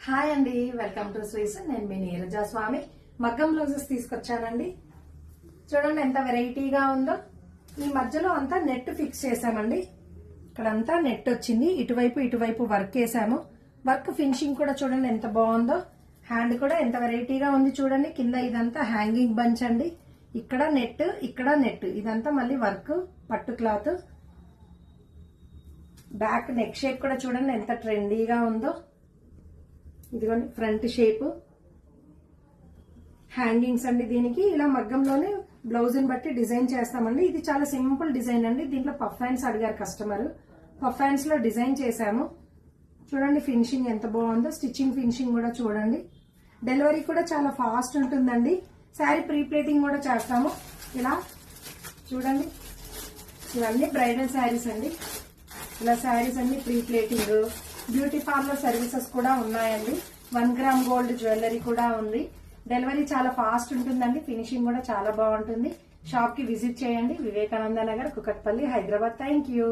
Hi అండి, welcome to Suisse. నేను మీ నీరజా స్వామి. మగ్గం బ్లౌజెస్ తీసుకొచ్చానండి. చూడండి ఎంత వెరైటీగా ఉందో. ఈ మధ్యలో అంతా నెట్ ఫిక్స్ చేసామండి. ఇక్కడంతా నెట్ వచ్చింది. ఇటువైపు వర్క్ వేసాము. వర్క్ ఫినిషింగ్ కూడా చూడండి ఎంత బాగుందో. హ్యాండ్ కూడా ఎంత వెరైటీగా ఉంది చూడండి. కింద ఇదంతా హ్యాంగింగ్ బంచ్ అండి. ఇక్కడ నెట్ ఇదంతా మళ్ళీ వర్క్ పట్టు క్లాత్. బ్యాక్ నెక్ షేప్ కూడా చూడండి ఎంత ట్రెండీగా ఉందో. ఇదిగోండి ఫ్రంట్ షేప్ హ్యాంగింగ్స్ అండి. దీనికి ఇలా మగ్గంలోనే బ్లౌజ్ ని బట్టి డిజైన్ చేస్తామండి. ఇది చాలా సింపుల్ డిజైన్ అండి. దీంట్లో పఫ్ హ్యాండ్స్ అడిగారు కస్టమర్. పఫ్ హ్యాండ్స్ లో డిజైన్ చేశాము. చూడండి ఫినిషింగ్ ఎంత బాగుందో. స్టిచ్చింగ్ ఫినిషింగ్ కూడా చూడండి. డెలివరీ కూడా చాలా ఫాస్ట్ ఉంటుందండి. శారీ ప్రీ ప్లేటింగ్ కూడా చేస్తాము. ఇలా చూడండి, ఇవన్నీ బ్రైడల్ శారీస్ అండి. ఇలా శారీస్ అన్ని pre plating, beauty parlour services కూడా ఉన్నాయండి. 1 గ్రామ్ గోల్డ్ జ్యువెలరీ కూడా ఉంది. డెలివరీ చాలా ఫాస్ట్ ఉంటుందండి. ఫినిషింగ్ కూడా చాలా బాగుంటుంది. షాప్ కి విజిట్ చేయండి. వివేకానంద నగర్, కుకట్పల్లి, హైదరాబాద్. Thank you.